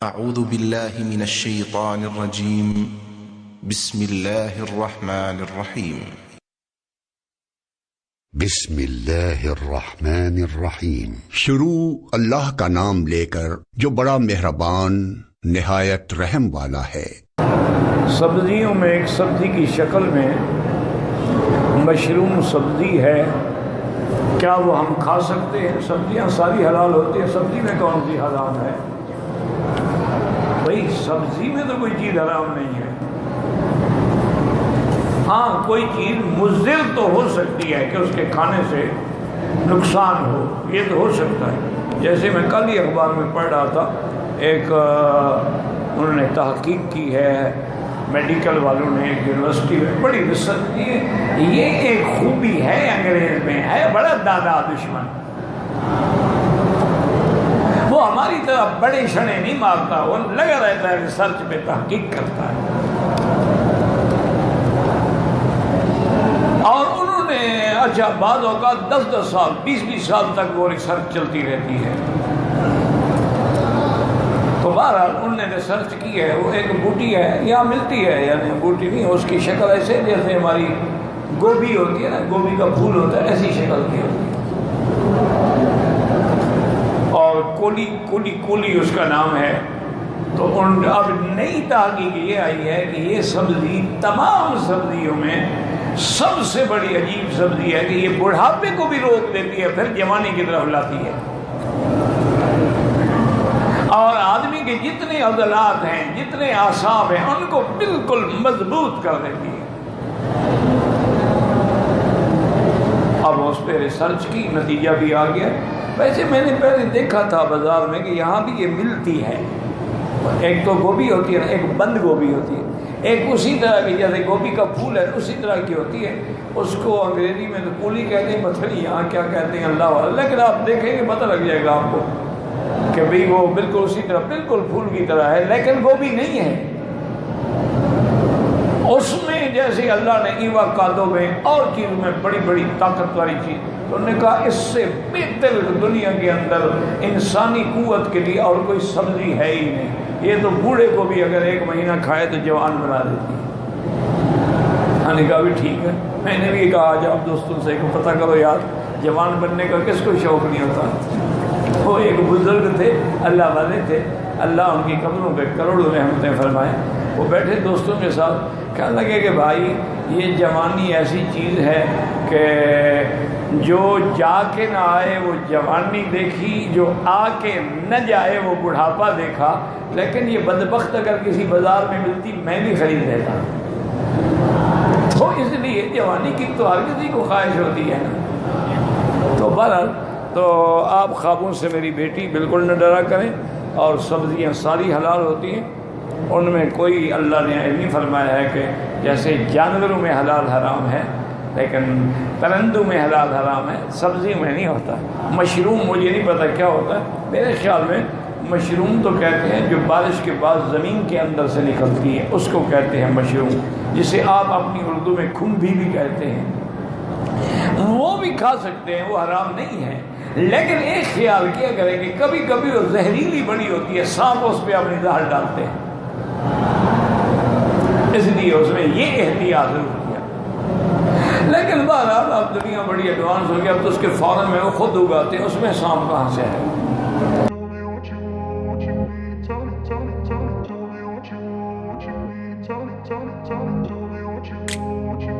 اعوذ باللہ من الشیطان الرجیم بسم اللہ الرحمن الرحیم بسم اللہ الرحمن الرحیم۔ شروع اللہ کا نام لے کر جو بڑا مہربان نہایت رحم والا ہے۔ سبزیوں میں ایک سبزی کی شکل میں مشروم سبزی ہے، کیا وہ ہم کھا سکتے ہیں؟ سبزیاں ساری حلال ہوتی ہیں، سبزی میں کون سی حرام ہے؟ بھئی سبزی میں تو کوئی چیز حرام نہیں ہے، ہاں کوئی چیز مضر تو ہو سکتی ہے کہ اس کے کھانے سے نقصان ہو، یہ تو ہو سکتا ہے۔ جیسے میں کل ہی اخبار میں پڑھ رہا تھا، ایک انہوں نے تحقیق کی ہے، میڈیکل والوں نے ایک یونیورسٹی میں بڑی ریسرچ کی ہے۔ یہ ایک خوبی ہے انگریز میں، ہے بڑا دادا دشمن، وہ ہماری طرح بڑے شنے نہیں مارتا، وہ لگا رہتا ہے ریسرچ پہ، تحقیق کرتا ہے۔ اور انہوں نے اچھا بعض اوقات 10 سال 20 سال تک وہ ریسرچ چلتی رہتی ہے۔ تو بہرحال انہوں نے ریسرچ کی ہے، وہ ایک بوٹی ہے، یہاں ملتی ہے، یعنی بوٹی نہیں، اس کی شکل ایسے جیسے ہماری گوبھی ہوتی ہے نا، گوبھی کا پھول ہوتا ہے، ایسی شکل کی ہوتی ہے، اور کولی اس کا نام ہے۔ تو اب نئی تحقیق یہ آئی ہے کہ یہ سبزی تمام سبزیوں میں سب سے بڑی عجیب سبزی ہے کہ یہ بڑھاپے کو بھی روک دیتی ہے، پھر جوانی کی طرف لاتی ہے، اور آدمی کے جتنے عضلات ہیں، جتنے اعصاب ہیں، ان کو بالکل مضبوط کر دیتی ہے۔ اب اس پہ ریسرچ کی، نتیجہ بھی آ گیا۔ ویسے میں نے پہلے دیکھا تھا بازار میں کہ یہاں بھی یہ ملتی ہے، ایک تو گوبھی ہوتی ہے، ایک بند گوبھی ہوتی ہے، ایک اسی طرح کی جیسے گوبھی کا پھول ہے اسی طرح کی ہوتی ہے، اس کو انگریزی میں تو پولی کہتے ہیں، مچھلی یہاں کیا کہتے ہیں اللہ والا، لیکن آپ دیکھیں گے پتہ لگ جائے گا آپ کو کہ بھئی وہ بالکل اسی طرح، بالکل پھول کی طرح ہے، لیکن گوبھی نہیں ہے۔ اس میں جیسے اللہ نے ایووکادو میں اور چیز میں بڑی بڑی طاقت والی چیز، تو انہوں نے کہا اس سے بہتر دنیا کے اندر انسانی قوت کے لیے اور کوئی سبزی ہے ہی نہیں، یہ تو بوڑھے کو بھی اگر 1 مہینہ کھائے تو جوان بنا دیتی ہے۔ میں نے کہا بھی ٹھیک ہے، میں نے بھی کہا آج آپ دوستوں سے پتہ کرو یار، جوان بننے کا کس کو شوق نہیں ہوتا۔ وہ ایک بزرگ تھے، اللہ والے تھے، اللہ ان کی قبروں پہ کروڑوں رحمتیں فرمائے، وہ بیٹھے دوستوں کے ساتھ، کہنے لگے کہ بھائی یہ جوانی ایسی چیز ہے کہ جو جا کے نہ آئے وہ جوانی دیکھی، جو آ کے نہ جائے وہ بڑھاپا دیکھا، لیکن یہ بدبخت اگر کسی بازار میں ملتی میں بھی خرید لیتا۔ تو اس لیے جوانی کی تو ہر کسی کو خواہش ہوتی ہے نا۔ تو بہرحال تو آپ خوابوں سے میری بیٹی بالکل نہ ڈرا کریں، اور سبزیاں ساری حلال ہوتی ہیں، ان میں کوئی اللہ نے نہیں فرمایا ہے کہ جیسے جانوروں میں حلال حرام ہے لیکن پرندوں میں حلال حرام ہے، سبزیوں میں نہیں ہوتا۔ مشروم مجھے نہیں پتہ کیا ہوتا ہے، میرے خیال میں مشروم تو کہتے ہیں جو بارش کے بعد زمین کے اندر سے نکلتی ہے، اس کو کہتے ہیں مشروم، جسے آپ اپنی اردو میں کھمبھی بھی کہتے ہیں، وہ بھی کھا سکتے ہیں، وہ حرام نہیں ہے، لیکن ایک خیال کیا کریں کہ کبھی کبھی وہ زہریلی بڑی ہوتی ہے، سانپ اس پہ اپنی زہر ڈالتے ہیں، اس لیے اس میں یہ احتیاط ضرور کیا۔ لیکن بہرحال اب دنیا بڑی ایڈوانس ہو گیا، اب تو اس کے فارم میں وہ خود اگاتے ہیں، اس میں سانپ کہاں سے ہے؟ Tell me what you